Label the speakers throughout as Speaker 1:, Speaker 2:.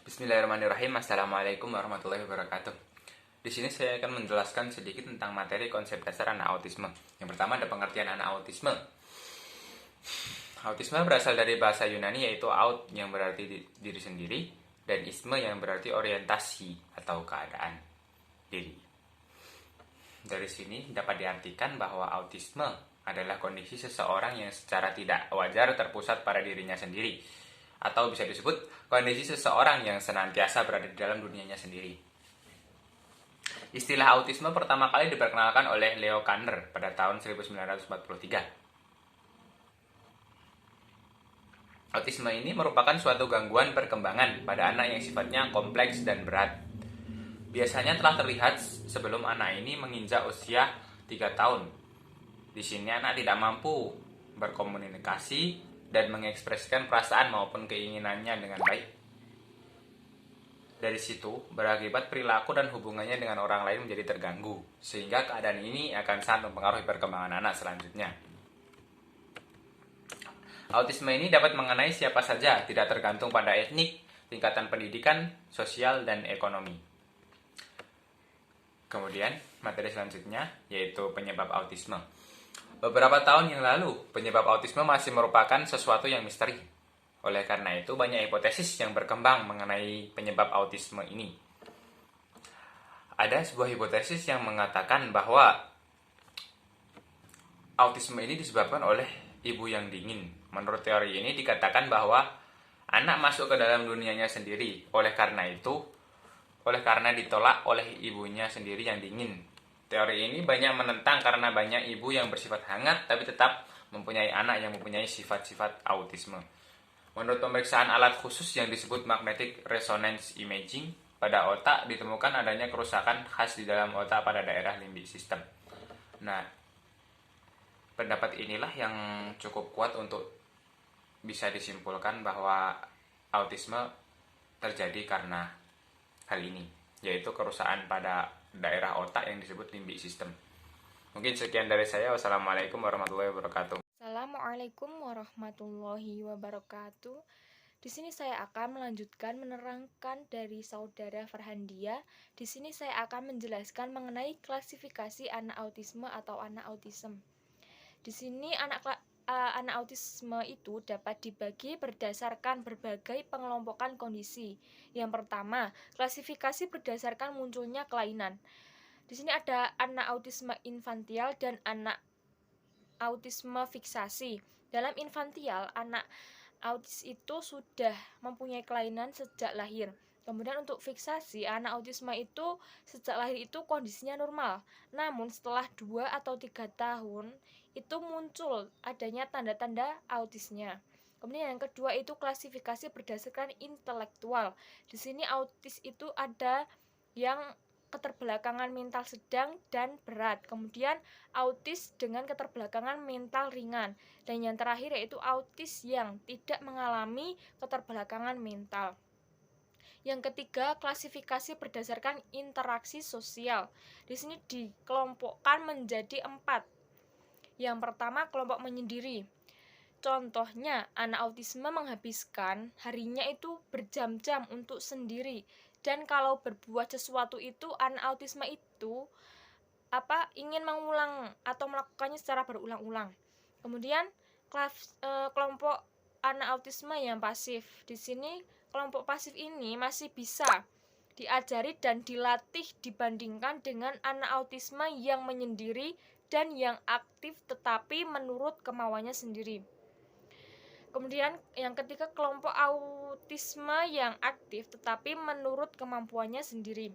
Speaker 1: Bismillahirrahmanirrahim. Assalamualaikum warahmatullahi wabarakatuh. Di sini saya akan menjelaskan sedikit tentang materi konsep dasar anak autisme. Yang pertama ada pengertian anak autisme. Autisme berasal dari bahasa Yunani yaitu aut yang berarti diri sendiri dan isme yang berarti orientasi atau keadaan diri. Dari sini dapat diartikan bahwa autisme adalah kondisi seseorang yang secara tidak wajar terpusat pada dirinya sendiri, atau bisa disebut kondisi seseorang yang senantiasa berada di dalam dunianya sendiri. Istilah autisme pertama kali diperkenalkan oleh Leo Kanner pada tahun 1943. Autisme ini merupakan suatu gangguan perkembangan pada anak yang sifatnya kompleks dan berat. Biasanya telah terlihat sebelum anak ini menginjak usia 3 tahun. Di sini anak tidak mampu berkomunikasi dan mengekspresikan perasaan maupun keinginannya dengan baik. Dari situ, berakibat perilaku dan hubungannya dengan orang lain menjadi terganggu, sehingga keadaan ini akan sangat mempengaruhi perkembangan anak selanjutnya. Autisme ini dapat mengenai siapa saja, tidak tergantung pada etnik, tingkatan pendidikan, sosial, dan ekonomi. Kemudian, materi selanjutnya yaitu penyebab autisme. Beberapa tahun yang lalu, penyebab autisme masih merupakan sesuatu yang misteri. Oleh karena itu, banyak hipotesis yang berkembang mengenai penyebab autisme ini. Ada sebuah hipotesis yang mengatakan bahwa autisme ini disebabkan oleh ibu yang dingin. Menurut teori ini dikatakan bahwa anak masuk ke dalam dunianya sendiri. Oleh karena ditolak oleh ibunya sendiri yang dingin. Teori ini banyak menentang karena banyak ibu yang bersifat hangat tapi tetap mempunyai anak yang mempunyai sifat-sifat autisme. Menurut pemeriksaan alat khusus yang disebut magnetic resonance imaging, pada otak ditemukan adanya kerusakan khas di dalam otak pada daerah limbik system. Nah, pendapat inilah yang cukup kuat untuk bisa disimpulkan bahwa autisme terjadi karena hal ini, yaitu kerusakan pada daerah otak yang disebut limbik system. Mungkin sekian dari saya. Wassalamualaikum warahmatullahi wabarakatuh.
Speaker 2: Assalamualaikum warahmatullahi wabarakatuh. Di sini saya akan melanjutkan menerangkan dari saudara Farhandia. Di sini saya akan menjelaskan mengenai klasifikasi anak autisme atau anak autism. Di sini anak autisme itu dapat dibagi berdasarkan berbagai pengelompokan kondisi. Yang pertama, klasifikasi berdasarkan munculnya kelainan. Di sini ada anak autisme infantil dan anak autisme fiksasi. Dalam infantil, anak autis itu sudah mempunyai kelainan sejak lahir. Kemudian untuk fiksasi, anak autisme itu sejak lahir itu kondisinya normal. Namun setelah 2 atau 3 tahun, itu muncul adanya tanda-tanda autisnya. Kemudian yang kedua itu klasifikasi berdasarkan intelektual. Di sini autis itu ada yang keterbelakangan mental sedang dan berat. Kemudian autis dengan keterbelakangan mental ringan. Dan yang terakhir yaitu autis yang tidak mengalami keterbelakangan mental. Yang ketiga, klasifikasi berdasarkan interaksi sosial. Di sini dikelompokkan menjadi 4. Yang pertama, kelompok menyendiri. Contohnya, anak autisme menghabiskan harinya itu berjam-jam untuk sendiri. Dan kalau berbuat sesuatu itu, anak autisme itu ingin mengulang atau melakukannya secara berulang-ulang. Kemudian kelompok anak autisme yang pasif. Di sini kelompok pasif ini masih bisa diajari dan dilatih dibandingkan dengan anak autisme yang menyendiri dan yang aktif tetapi menurut kemauannya sendiri. Kemudian yang ketiga, kelompok autisme yang aktif tetapi menurut kemampuannya sendiri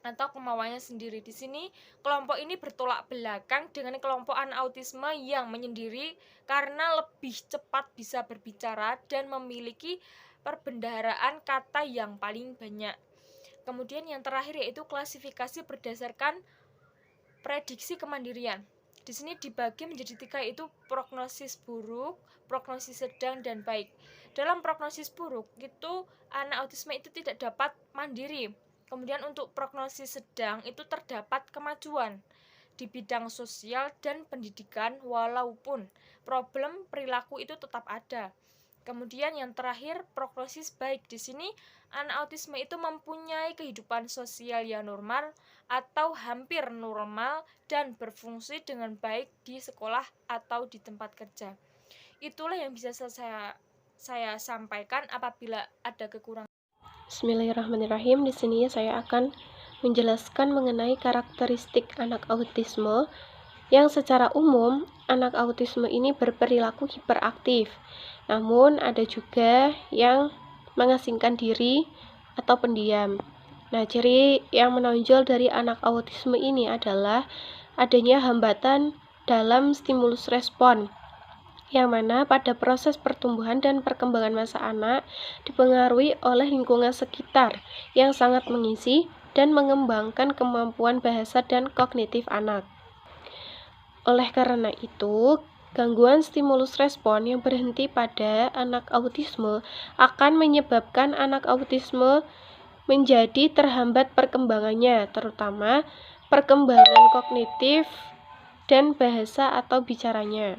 Speaker 2: atau kemauannya sendiri. Di sini kelompok ini bertolak belakang dengan kelompok anak autisme yang menyendiri karena lebih cepat bisa berbicara dan memiliki perbendaharaan kata yang paling banyak. Kemudian yang terakhir yaitu klasifikasi berdasarkan prediksi kemandirian. Di sini dibagi menjadi 3 yaitu prognosis buruk, prognosis sedang, dan baik. Dalam prognosis buruk itu anak autisme itu tidak dapat mandiri. Kemudian untuk prognosis sedang itu terdapat kemajuan di bidang sosial dan pendidikan walaupun problem perilaku itu tetap ada. Kemudian yang terakhir, prognosis baik. Di sini anak autisme itu mempunyai kehidupan sosial yang normal atau hampir normal dan berfungsi dengan baik di sekolah atau di tempat kerja. Itulah yang bisa saya sampaikan. Apabila ada kekurangan.
Speaker 3: Bismillahirrahmanirrahim. Di sini saya akan menjelaskan mengenai karakteristik anak autisme. Yang secara umum, anak autisme ini berperilaku hiperaktif. Namun, ada juga yang mengasingkan diri atau pendiam. Nah, ciri yang menonjol dari anak autisme ini adalah adanya hambatan dalam stimulus respon, yang mana pada proses pertumbuhan dan perkembangan masa anak dipengaruhi oleh lingkungan sekitar yang sangat mengisi dan mengembangkan kemampuan bahasa dan kognitif anak. Oleh karena itu, gangguan stimulus respon yang berhenti pada anak autisme akan menyebabkan anak autisme menjadi terhambat perkembangannya, terutama perkembangan kognitif dan bahasa atau bicaranya.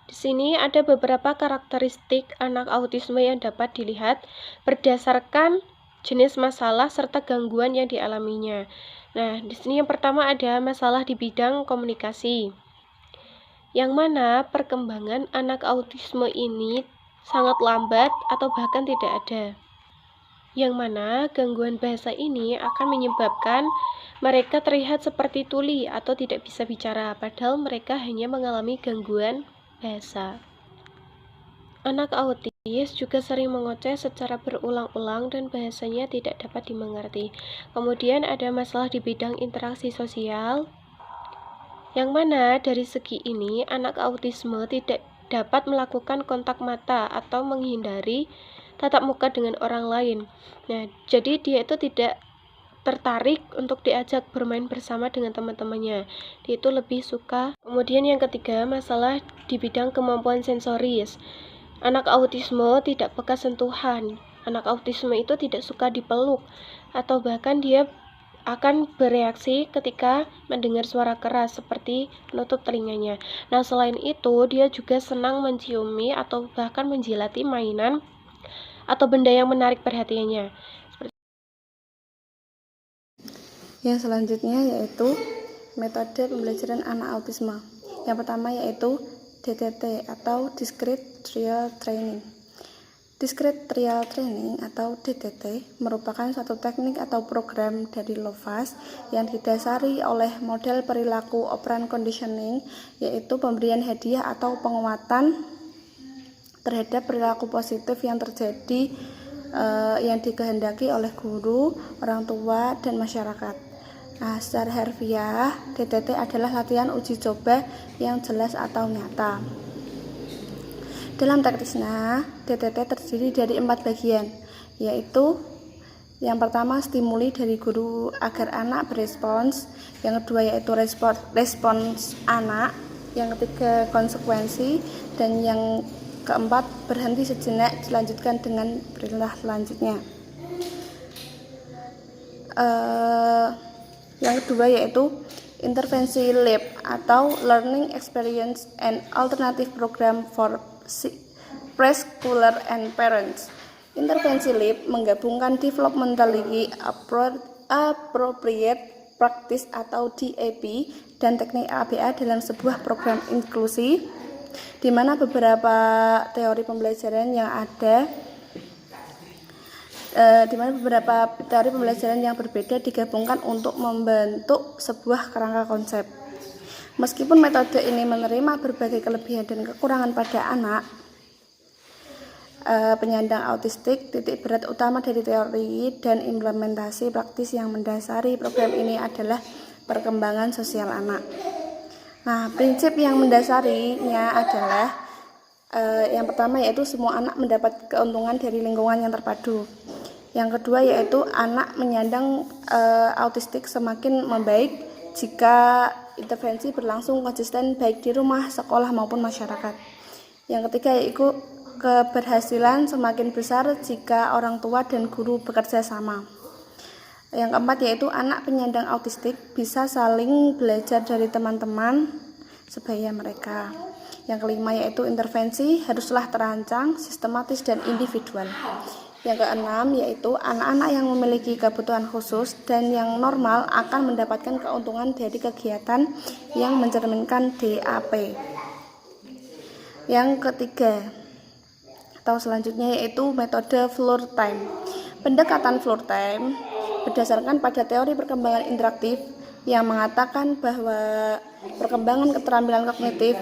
Speaker 3: Di sini ada beberapa karakteristik anak autisme yang dapat dilihat berdasarkan jenis masalah serta gangguan yang dialaminya. Nah, di sini yang pertama ada masalah di bidang komunikasi, yang mana perkembangan anak autisme ini sangat lambat atau bahkan tidak ada. Yang mana gangguan bahasa ini akan menyebabkan mereka terlihat seperti tuli atau tidak bisa bicara, padahal mereka hanya mengalami gangguan bahasa. Anak autis juga sering mengoceh secara berulang-ulang dan bahasanya tidak dapat dimengerti. Kemudian ada masalah di bidang interaksi sosial, yang mana dari segi ini anak autisme tidak dapat melakukan kontak mata atau menghindari tatap muka dengan orang lain. Nah, jadi dia itu tidak tertarik untuk diajak bermain bersama dengan teman-temannya. Dia itu lebih suka. Kemudian yang ketiga, masalah di bidang kemampuan sensoris. Anak autisme tidak peka sentuhan. Anak autisme itu tidak suka dipeluk, atau bahkan dia akan bereaksi ketika mendengar suara keras seperti menutup telinganya. Nah, selain itu dia juga senang menciumi atau bahkan menjilati mainan atau benda yang menarik perhatiannya.
Speaker 4: Yang selanjutnya yaitu metode pembelajaran anak autisme. Yang pertama yaitu DTT atau Discrete Trial Training. Discrete Trial Training atau DTT merupakan suatu teknik atau program dari Lovaas yang didasari oleh model perilaku operant conditioning, yaitu pemberian hadiah atau penguatan terhadap perilaku positif yang terjadi yang dikehendaki oleh guru, orang tua, dan masyarakat. Nah, secara harfiah, DTT adalah latihan uji coba yang jelas atau nyata. Dalam teknisnya, DTT terdiri dari 4 bagian, yaitu yang pertama stimuli dari guru agar anak berespons, yang kedua yaitu respons anak, yang ketiga konsekuensi, dan yang keempat berhenti sejenak dilanjutkan dengan perintah selanjutnya. Yang kedua yaitu intervensi lab atau Learning Experience and Alternative Program for Preschooler and Parents. Intervensi lab menggabungkan developmentally appropriate practice atau DAP dan teknik ABA dalam sebuah program inklusi, di mana beberapa teori pembelajaran yang ada yang berbeda digabungkan untuk membentuk sebuah kerangka konsep. Meskipun metode ini menerima berbagai kelebihan dan kekurangan pada anak penyandang autistik, titik berat utama dari teori dan implementasi praktis yang mendasari program ini adalah perkembangan sosial anak. Nah, prinsip yang mendasarinya adalah yang pertama yaitu semua anak mendapat keuntungan dari lingkungan yang terpadu. Yang kedua yaitu anak penyandang autistik semakin membaik jika intervensi berlangsung konsisten baik di rumah, sekolah maupun masyarakat. Yang ketiga yaitu keberhasilan semakin besar jika orang tua dan guru bekerja sama. Yang keempat yaitu anak penyandang autistik bisa saling belajar dari teman-teman sebaya mereka. Yang kelima yaitu intervensi haruslah terancang, sistematis, dan individual. Yang keenam yaitu anak-anak yang memiliki kebutuhan khusus dan yang normal akan mendapatkan keuntungan dari kegiatan yang mencerminkan DAP. Yang ketiga atau selanjutnya yaitu metode floor time. Pendekatan floor time berdasarkan pada teori perkembangan interaktif yang mengatakan bahwa perkembangan keterampilan kognitif